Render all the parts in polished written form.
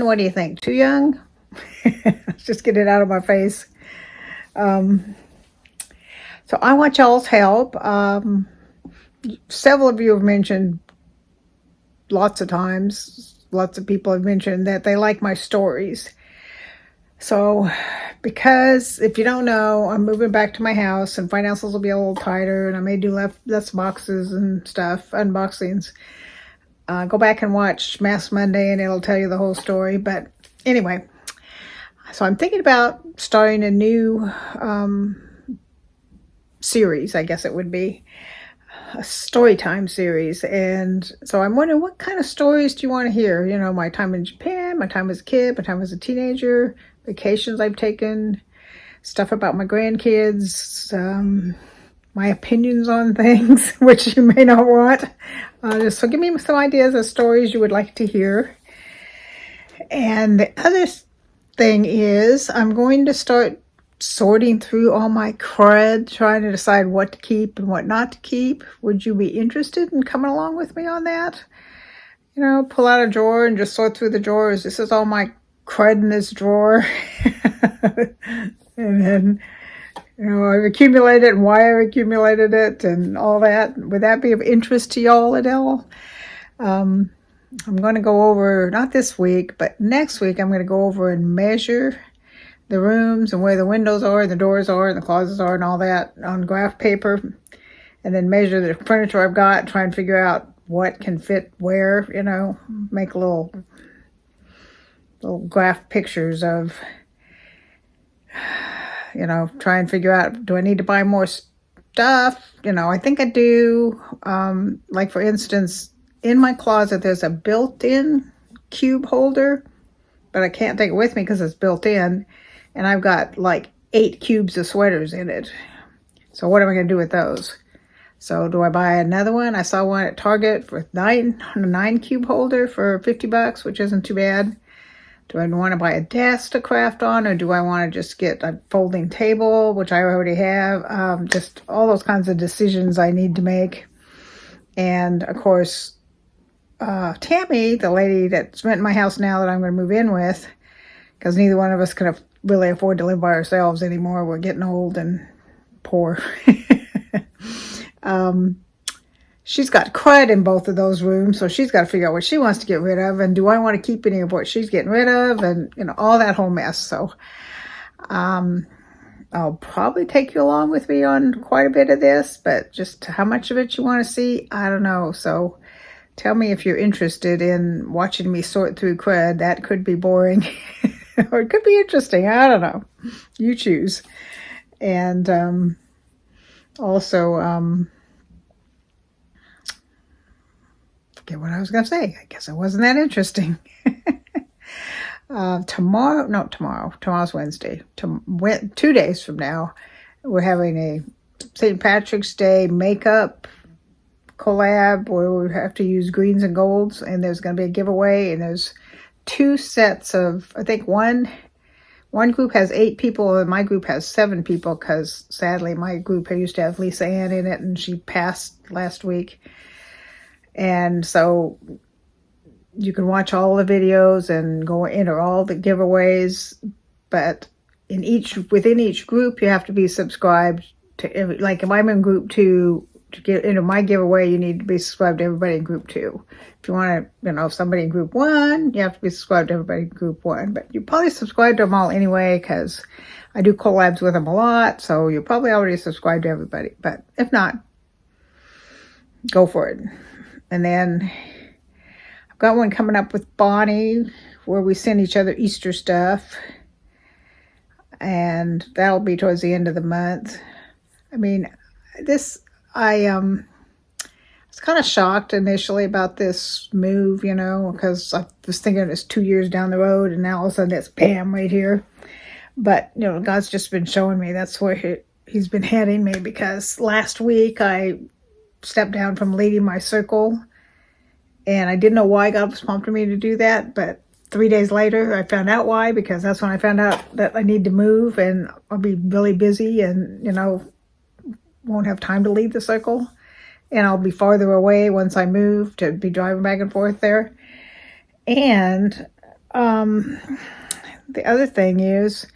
What do you think? Too young? Let's just get it out of my face. Um, so I want y'all's help. Several of you have mentioned lots of times, lots of people have mentioned that they like my stories. So, because if you don't know, I'm moving back to my house and finances will be a little tighter and I may do less boxes and stuff, unboxings. Go back and watch Mass Monday and it'll tell you the whole story. But anyway, so I'm thinking about starting a new series, I guess it would be. A story time series. And so I'm wondering, what kind of stories do you want to hear? You know, my time in Japan, my time as a kid, my time as a teenager, vacations I've taken, stuff about my grandkids, my opinions on things, which you may not want. So give me some ideas of stories you would like to hear. And the other thing is, I'm going to start sorting through all my crud, trying to decide what to keep and what not to keep. Would you be interested in coming along with me on that? You know, pull out a drawer and just sort through the drawers. This is all my crud in this drawer. And then, you know, I've accumulated and why I've accumulated it and all that. Would that be of interest to y'all at all? I'm going to go over, not this week, but next week, I'm going to go over and measure the rooms and where the windows are and the doors are and the closets are and all that on graph paper, and then measure the furniture I've got, try and figure out what can fit where, you know, make little graph pictures of, you know, try and figure out, do I need to buy more stuff? You know, I think I do. Like for instance, in my closet, there's a built-in cube holder, but I can't take it with me because it's built in. And I've got like 8 cubes of sweaters in it. So what am I going to do with those? So do I buy another one? I saw one at Target for a 9 cube holder for $50, which isn't too bad. Do I want to buy a desk to craft on, or do I want to just get a folding table, which I already have? Just all those kinds of decisions I need to make. And of course, Tammy, the lady that's renting my house now that I'm going to move in with, because neither one of us can really afford to live by ourselves anymore. We're getting old and poor. She's got crud in both of those rooms, so she's got to figure out what she wants to get rid of, and do I want to keep any of what she's getting rid of, and you know, all that whole mess. So I'll probably take you along with me on quite a bit of this, but just how much of it you want to see, I don't know. So tell me if you're interested in watching me sort through crud. That could be boring. Or it could be interesting. I don't know. You choose. And also, forget what I was going to say. I guess it wasn't that interesting. Tomorrow's Wednesday. 2 days from now, we're having a St. Patrick's Day makeup collab where we have to use greens and golds, and there's going to be a giveaway, and there's 2 sets of, I think one group has 8 people and my group has 7 people, because sadly my group used to have Lisa Ann in it and she passed last week. And so you can watch all the videos and go enter all the giveaways, but within each group you have to be subscribed to like if I'm in group 2, to get into my giveaway, you need to be subscribed to everybody in group 2. If you want to, you know, somebody in group 1, you have to be subscribed to everybody in group 1. But you probably subscribe to them all anyway, because I do collabs with them a lot. So you're probably already subscribed to everybody. But if not, go for it. And then I've got one coming up with Bonnie where we send each other Easter stuff. And that'll be towards the end of the month. I mean, I was kind of shocked initially about this move, you know, because I was thinking it's 2 years down the road, and now all of a sudden it's bam right here. But, you know, God's just been showing me that's where he's been heading me, because last week I stepped down from leading my circle, and I didn't know why God was prompting me to do that, but 3 days later I found out why, because that's when I found out that I need to move and I'll be really busy and, you know, won't have time to lead the circle, and I'll be farther away once I move to be driving back and forth there. And The other thing is,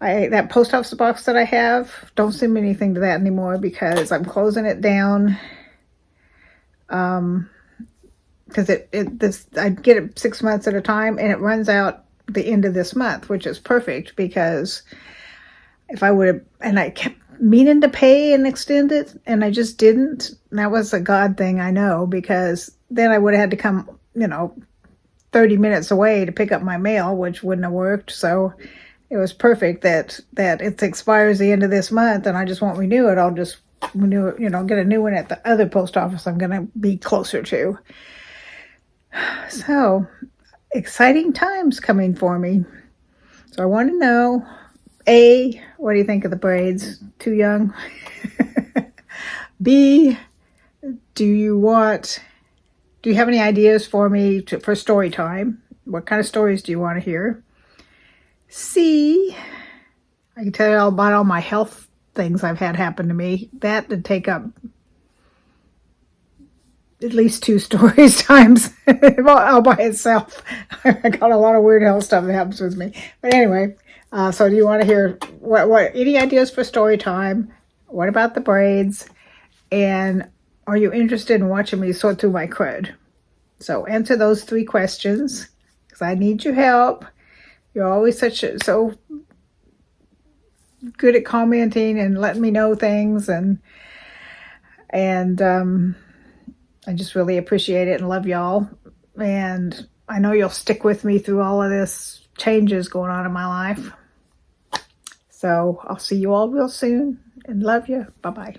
that post office box that I have, don't send me anything to that anymore because I'm closing it down. Because I get it 6 months at a time, and it runs out the end of this month, which is perfect because if I would have, and I kept meaning to pay and extend it, and I just didn't. That was a God thing, I know, because then I would have had to come, 30 minutes away to pick up my mail, which wouldn't have worked. So it was perfect that it expires the end of this month and I just won't renew it. I'll just renew it, get a new one at the other post office I'm going to be closer to. So exciting times coming for me. So I want to know, A, what do you think of the braids? Too young? B, do you have any ideas for me for story time? What kind of stories do you want to hear? C, I can tell you all about all my health things I've had happen to me. That would take up at least 2 stories times all by itself. I got a lot of weird health stuff that happens with me. But anyway, so do you want to hear what any ideas for story time? What about the braids? And are you interested in watching me sort through my crud? So answer those 3 questions because I need your help. You're always so good at commenting and letting me know things, and I just really appreciate it and love y'all. And I know you'll stick with me through all of this changes going on in my life. So I'll see you all real soon and love you. Bye-bye.